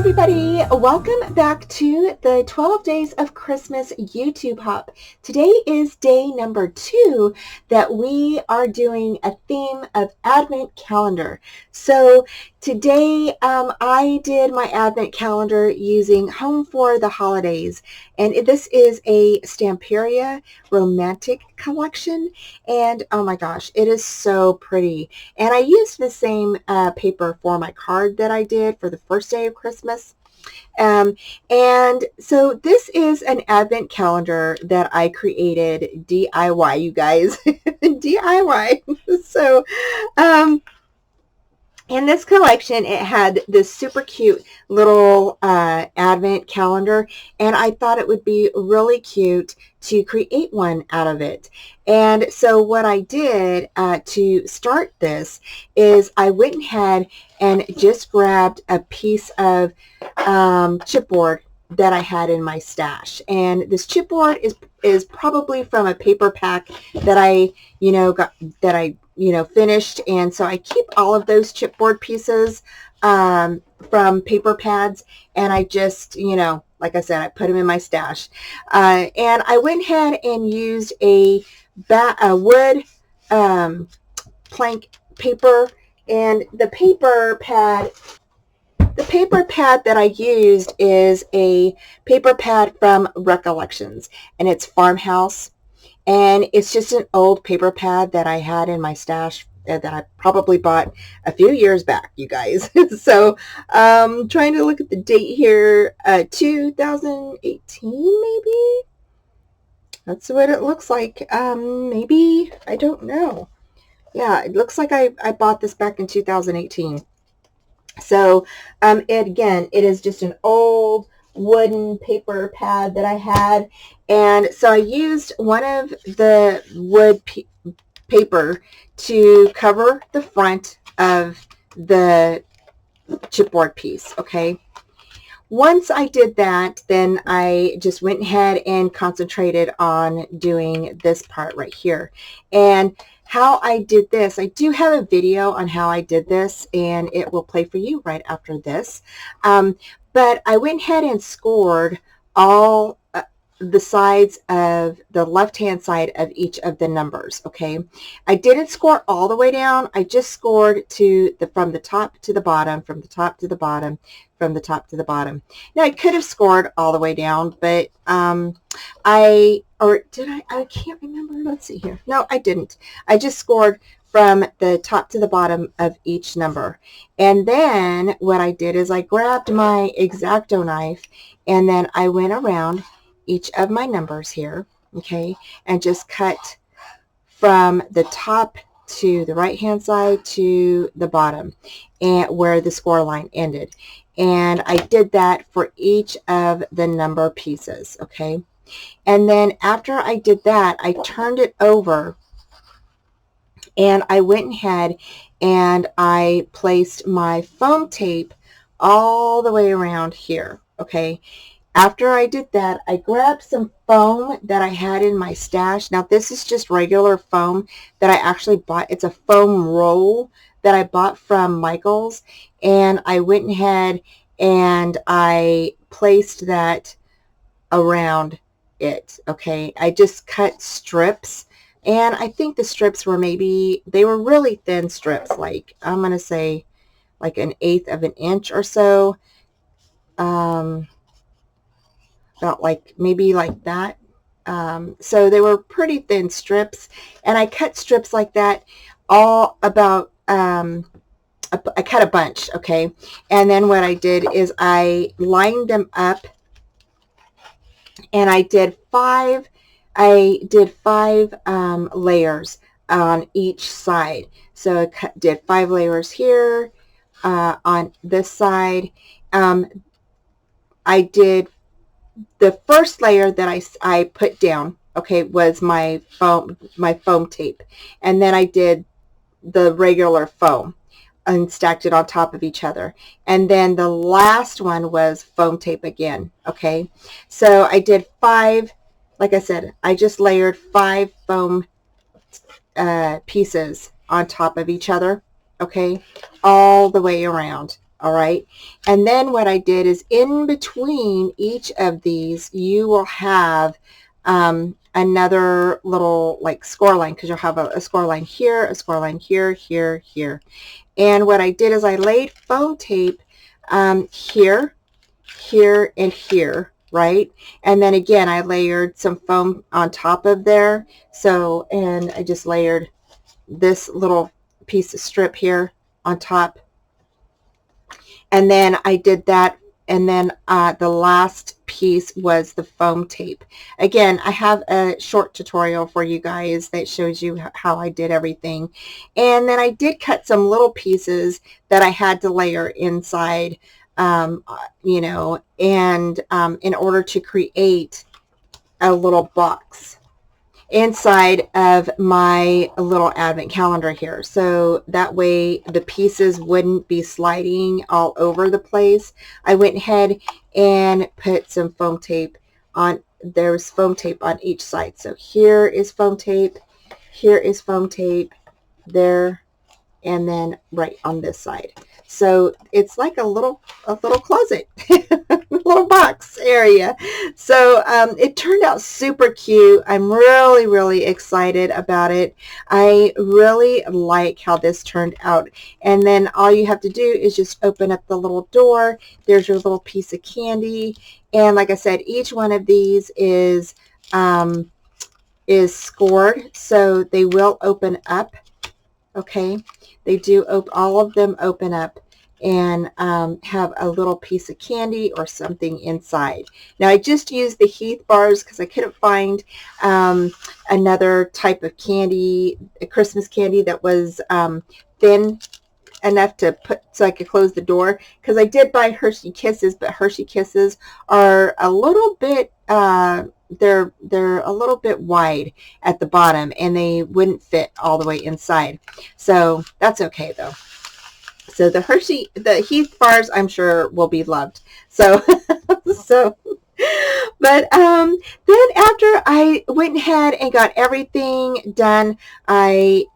everybody, welcome back to the 12 Days of Christmas YouTube Hop. Today is day number 2 that we are doing a theme of Advent calendar. So today I did my Advent calendar using Home for the Holidays, and this is a Stamperia romantic collection, and oh my gosh, it is so pretty. And I used the same paper for my card that I did for the first day of Christmas. And so this is an Advent calendar that I created DIY, you guys. DIY. So in this collection, it had this super cute little Advent calendar, and I thought it would be really cute to create one out of it. And so what I did to start this is I went ahead and just grabbed a piece of chipboard that I had in my stash. And this chipboard is probably from a paper pack that I finished, and so I keep all of those chipboard pieces from paper pads, and I just, like I said, I put them in my stash. And I went ahead and used a wood plank paper, and the paper pad that I used is a paper pad from Recollections, and it's Farmhouse. And it's just an old paper pad that I had in my stash that I probably bought a few years back, you guys. So trying to look at the date here, 2018 maybe? That's what it looks like. Maybe, I don't know. Yeah, it looks like I bought this back in 2018. So it is just an old wooden paper pad that I had, and so I used one of the wood paper to cover the front of the chipboard piece. Okay, once I did that, then I just went ahead and concentrated on doing this part right here. And how I did this, I do have a video on how I did this, and it will play for you right after this. But I went ahead and scored all the sides of the left-hand side of each of the numbers, okay? I didn't score all the way down. I just scored from the top to the bottom, from the top to the bottom, from the top to the bottom. Now, I could have scored all the way down, but I can't remember. Let's see here. No, I didn't. I just scored from the top to the bottom of each number. And then what I did is I grabbed my X-Acto knife, and then I went around each of my numbers here, okay, and just cut from the top to the right hand side to the bottom, and where the score line ended. And I did that for each of the number pieces, okay. And then after I did that, I turned it over, and I went ahead and I placed my foam tape all the way around here, okay. After I did that, I grabbed some foam that I had in my stash. Now, this is just regular foam that I actually bought. It's a foam roll that I bought from Michael's, and I went ahead and I placed that around it, okay. I just cut strips, and I think the strips were they were really thin strips, like I'm going to say like 1/8 of an inch or so. About maybe like that. So they were pretty thin strips, and I cut strips like that all about, I cut a bunch, okay. And then what I did is I lined them up, and I did five layers on each side. So I did 5 layers here on this side. I did the first layer that I put down, okay, was my foam tape, and then I did the regular foam and stacked it on top of each other, and then the last one was foam tape again, okay. So I did 5, like I said, I just layered 5 foam pieces on top of each other, okay, all the way around. All right. And then what I did is in between each of these, you will have another little like score line, because you'll have a score line here, a score line here, here, here. And what I did is I laid foam tape here, here, and here, right? And then again, I layered some foam on top of there. So, and I just layered this little piece of strip here on top. And then I did that. And then the last piece was the foam tape. Again, I have a short tutorial for you guys that shows you how I did everything. And then I did cut some little pieces that I had to layer inside, you know, and in order to create a little box inside of my little advent calendar here. So that way the pieces wouldn't be sliding all over the place. I went ahead and put some foam tape on. There's foam tape on each side. So here is foam tape, here is foam tape, there, and then right on this side. So it's like a little closet, little box area. So it turned out super cute. I'm really, really excited about it. I really like how this turned out. And then all you have to do is just open up the little door. There's your little piece of candy. And like I said, each one of these is scored, so they will open up. Okay, they do, all of them open up and have a little piece of candy or something inside. Now I just used the Heath bars because I couldn't find another type of candy, a Christmas candy that was thin enough to put so I could close the door, because I did buy Hershey Kisses, but Hershey Kisses are a little bit they're a little bit wide at the bottom and they wouldn't fit all the way inside. So that's okay though. So the Heath bars, I'm sure will be loved. So, but then after I went ahead and got everything done, I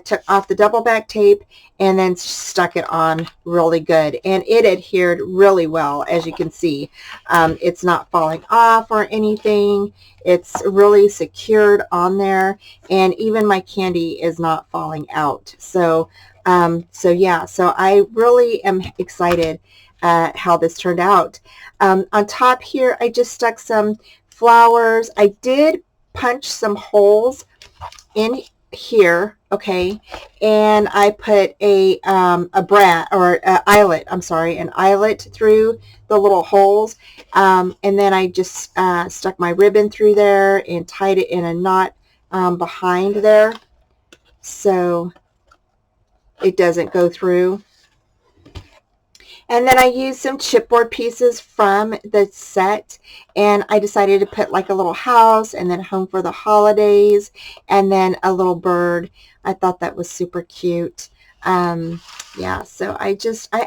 took off the double back tape and then stuck it on really good. And it adhered really well, as you can see. It's not falling off or anything. It's really secured on there. And even my candy is not falling out. So yeah, so I really am excited how this turned out. On top here, I just stuck some flowers. I did punch some holes in here, okay, and I put an eyelet through the little holes, and then I just stuck my ribbon through there and tied it in a knot behind there, so it doesn't go through. And then I used some chipboard pieces from the set, and I decided to put like a little house and then home for the holidays and then a little bird. I thought that was super cute. Yeah, so I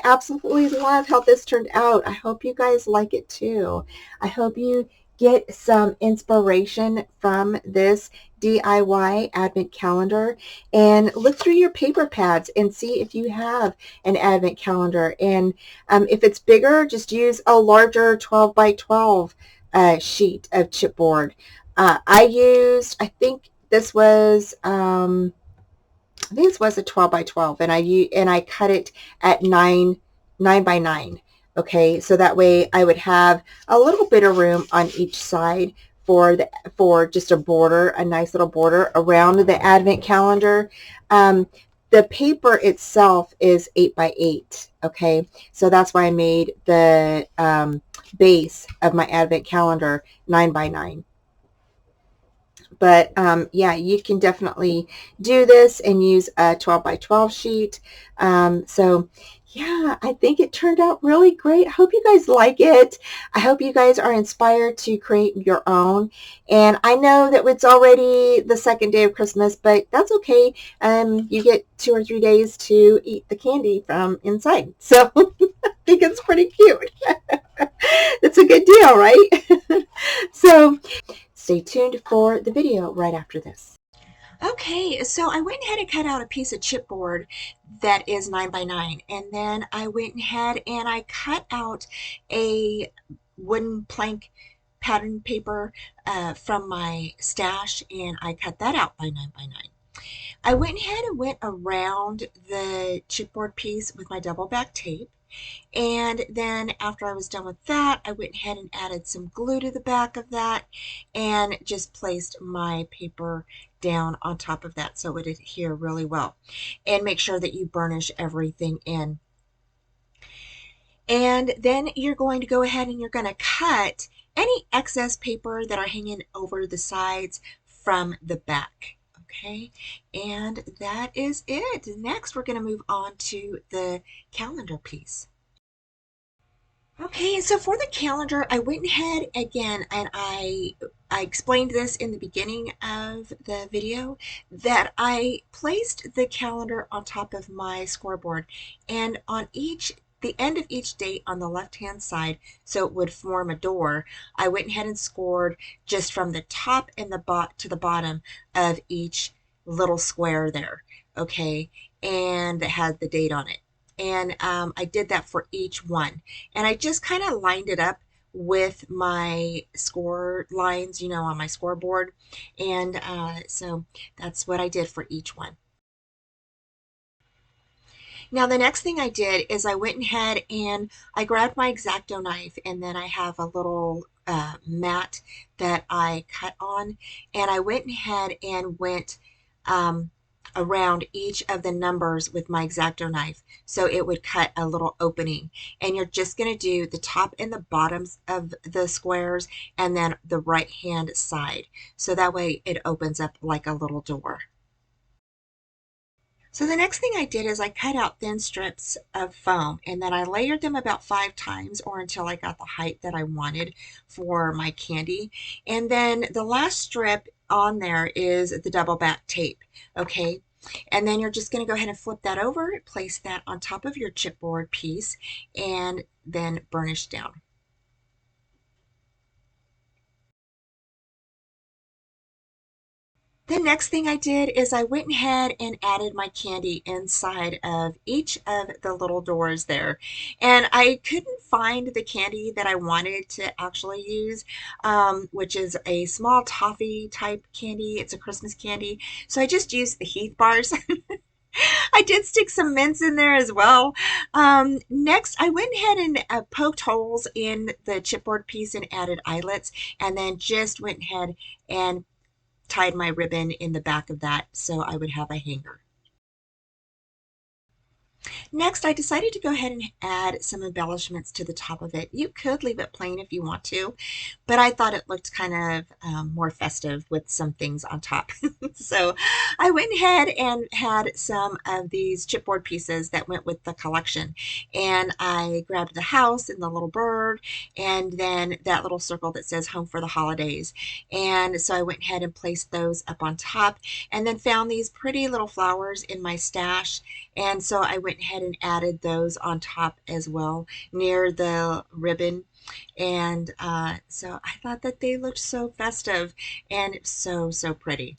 absolutely love how this turned out. I hope you guys like it too. I hope you get some inspiration from this DIY advent calendar, and look through your paper pads and see if you have an advent calendar. And if it's bigger, just use a larger 12 by 12 sheet of chipboard. I think this was a 12 by 12, and I cut it at 9 by 9. Okay, so that way I would have a little bit of room on each side for just a border, a nice little border around the advent calendar. The paper itself is 8 by 8. Okay, so that's why I made the base of my advent calendar 9 by 9. But yeah, you can definitely do this and use a 12 by 12 sheet. So yeah, I think it turned out really great. I hope you guys like it. I hope you guys are inspired to create your own. And I know that it's already the second day of Christmas, but that's okay. You get 2 or 3 days to eat the candy from inside. So I think it's pretty cute. It's a good deal, right? So stay tuned for the video right after this. Okay, so I went ahead and cut out a piece of chipboard that is 9 by 9, and then I went ahead and I cut out a wooden plank pattern paper from my stash, and I cut that out by 9 by 9. I went ahead and went around the chipboard piece with my double back tape. And then after I was done with that, I went ahead and added some glue to the back of that and just placed my paper down on top of that so it would adhere really well. And make sure that you burnish everything in. And then you're going to go ahead and you're going to cut any excess paper that are hanging over the sides from the back. Okay, and that is it. Next, we're going to move on to the calendar piece. Okay, so for the calendar, I went ahead again and I explained this in the beginning of the video that I placed the calendar on top of my scoreboard, and on the end of each date on the left-hand side, so it would form a door, I went ahead and scored just from the top and to the bottom of each little square there, okay, and that had the date on it. And I did that for each one. And I just kind of lined it up with my score lines, you know, on my scoreboard. And so that's what I did for each one. Now the next thing I did is I went ahead and I grabbed my X-Acto knife, and then I have a little mat that I cut on, and I went ahead and went around each of the numbers with my X-Acto knife so it would cut a little opening. And you're just going to do the top and the bottoms of the squares and then the right hand side, so that way it opens up like a little door. So the next thing I did is I cut out thin strips of foam, and then I layered them about 5 times or until I got the height that I wanted for my candy. And then the last strip on there is the double back tape, okay? And then you're just going to go ahead and flip that over, place that on top of your chipboard piece, and then burnish down. The next thing I did is I went ahead and added my candy inside of each of the little doors there. And I couldn't find the candy that I wanted to actually use, which is a small toffee type candy. It's a Christmas candy. So I just used the Heath bars. I did stick some mints in there as well. Next, I went ahead and poked holes in the chipboard piece and added eyelets, and then just went ahead and tied my ribbon in the back of that so I would have a hanger. Next, I decided to go ahead and add some embellishments to the top of it. You could leave it plain if you want to, but I thought it looked kind of more festive with some things on top. So I went ahead and had some of these chipboard pieces that went with the collection. And I grabbed the house and the little bird, and then that little circle that says home for the holidays. And so I went ahead and placed those up on top, and then found these pretty little flowers in my stash. And so I went ahead and added those on top as well near the ribbon. And so I thought that they looked so festive and so pretty.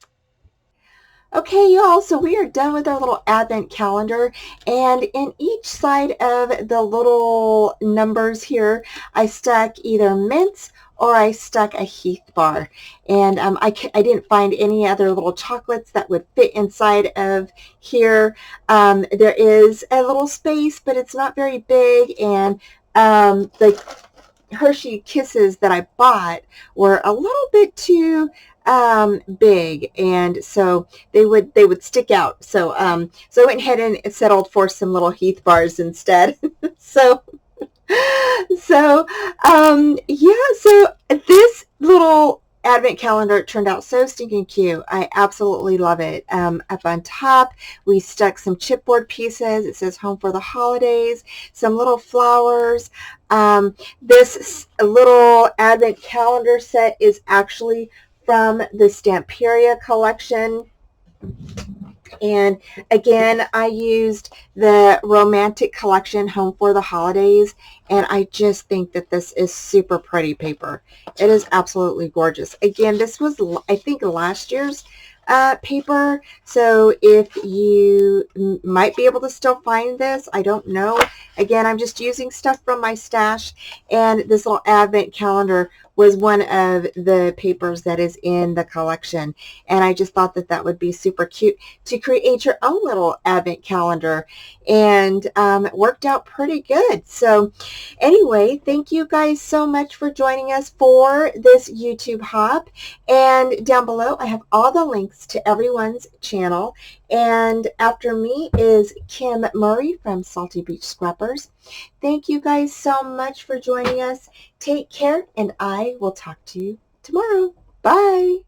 Okay, y'all, so we are done with our little advent calendar, and in each side of the little numbers here, I stuck either mints or I stuck a Heath bar, and I didn't find any other little chocolates that would fit inside of here. There is a little space, but it's not very big, and the Hershey Kisses that I bought were a little bit too big, and so they would stick out. So so I went ahead and settled for some little Heath bars instead. so so yeah, so this little advent calendar turned out so stinking cute. I absolutely love it. Up on top, we stuck some chipboard pieces. It says home for the holidays, some little flowers. This little advent calendar set is actually from the Stamperia collection. And again, I used the Romantic Collection Home for the Holidays, and I just think that this is super pretty paper. It is absolutely gorgeous. Again, this was, I think, last year's paper. So if you might be able to still find this, I don't know. Again, I'm just using stuff from my stash, and this little advent calendar was one of the papers that is in the collection, and I just thought that that would be super cute to create your own little advent calendar, and it worked out pretty good. So anyway, thank you guys so much for joining us for this YouTube hop, and down below I have all the links to everyone's channel, and after me is Kim Murray from Salty Beach Scrappers. Thank you guys so much for joining us. Take care, and I will talk to you tomorrow. Bye.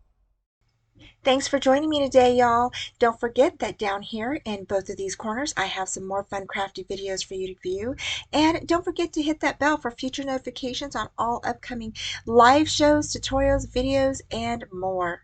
Thanks for joining me today, y'all. Don't forget that down here in both of these corners, I have some more fun crafty videos for you to view. And don't forget to hit that bell for future notifications on all upcoming live shows, tutorials, videos, and more.